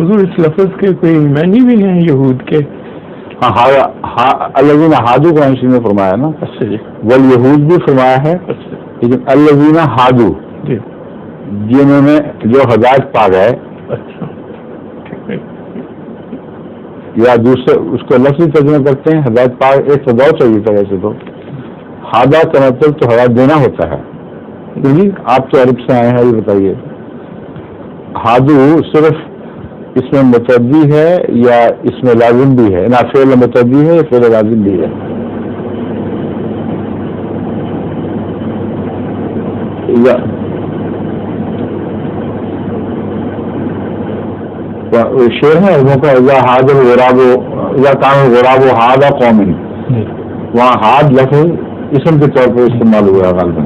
حضور اس لفظ کے کوئی معنی بھی ہیں یہود کے؟ الذین ہادو کو ہم نے فرمایا نا. اچھا جی. والیہود بھی فرمایا ہے. اچھا لیکن الذین ہادو جی جنہوں نے جو ہدایت پا گئے. اچھا یا دوسرے اس کو لفظی ترجمہ کرتے ہیں ہدایت پا. ایک تضاد چاہیے تھا ویسے تو. ہادہ کا مطلب تو ہدایت دینا ہوتا ہے. جی آپ تو عرب سے آئے ہیں, یہ بتائیے ہادو صرف اس میں متعدی ہے یا اس میں لازم بھی ہے؟ نہ فعل متعدی ہے یا فعل لازم بھی ہے؟ شعر ہے عربوں کا اذا ہاد الغراب اذا کان الغراب ہاد قوم, وہاں ہاد لفظ اسم کے طور پر استعمال ہوا ہے غالباً.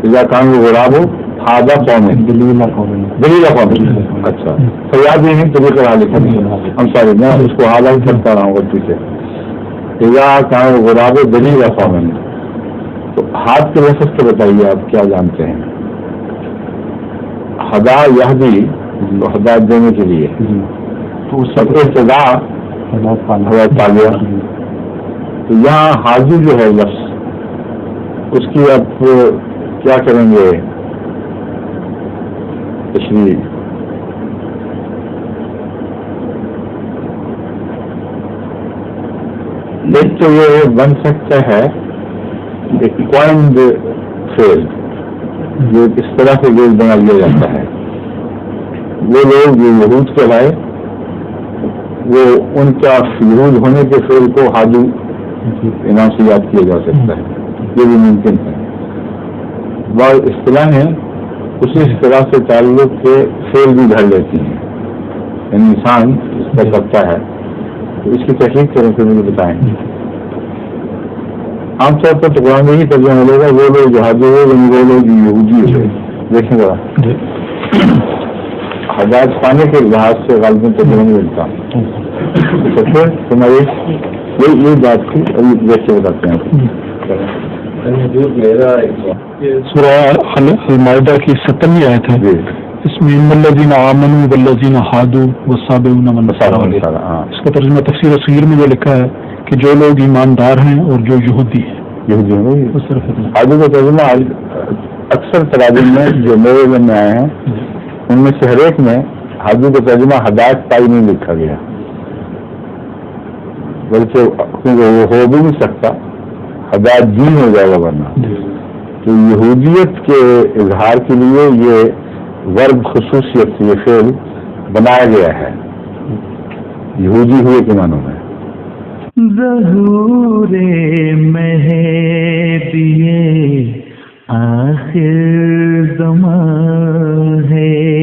اذا کان الغراب ہاد قوم دلیل قوم. اچھا فریاد نہیں طریقہ رہا لکھا ہم سارے میں اس کو حالہ ہی کرتا رہا ہوں غلطی سے. اذا کان الغراب دلیل قوم, تو ہاتھ کے لفظ سے بتائیے آپ کیا جانتے ہیں؟ ہدا یہدی ہدایت دینے کے لیے, تو اس کا ابتدا ہدایت پا گیا. تو یہاں حاضی جو ہے لفظ, اس کی آپ کیا کریں گے تشریح؟ ایک تو یہ بن سکتا ہے ایک کوائنڈ فیل, جو اس طرح سے گیز بنا لیا جاتا ہے. وہ لوگ جو یہود کہلائے وہ ان کا یہود ہونے کے فعل کو ہادو انعام سے یاد کیا جا سکتا ہے, یہ بھی ممکن ہے. بعض اصطلاحیں اسی طرح سے تعلق کے فعل بھی دھر لیتی ہیں, یعنی انسان اس کا کرتا ہے. تو اس کی تحقیق کریں پھر مجھے بتائیں. عام طور پر تو قرآن میں ہی ترجمہ ملے گا وہ لوگ جو حاضر ہو یعنی وہ لوگ جو یہودی ہے. دیکھیں ذرا ہدایت پانے کے لحاظ سے غالباً ترجمہ نہیں ملتا. تمہاری یہ بات تھی, ابھی دیکھ کے بتاتے ہیں. سورہ المائدہ کی 70ویں آیت ہے, اس میں ان الذین آمنوا والذین ہادوا والصابئون والنصارى. اس کا ترجمہ تفسیر صغیر میں یہ لکھا ہے کہ جو لوگ ایماندار ہیں اور جو یہودی ہیں. ہادو کا ترجمہ اکثر تراجم میں جو میرے ذہن میں آئے ہیں ان میں سے ہر ایک میں ہادو کا ترجمہ ہدایت پائی نہیں لکھا گیا, بلکہ وہ ہو بھی نہیں سکتا, ہدایت دین ہو جائے گا ورنہ. تو یہودیت کے اظہار کے لیے یہ ورب خصوصیت یہ فعل بنایا گیا ہے یہودی ہوئے کے معنوں میں. ظہور مہدی آخر زمان ہے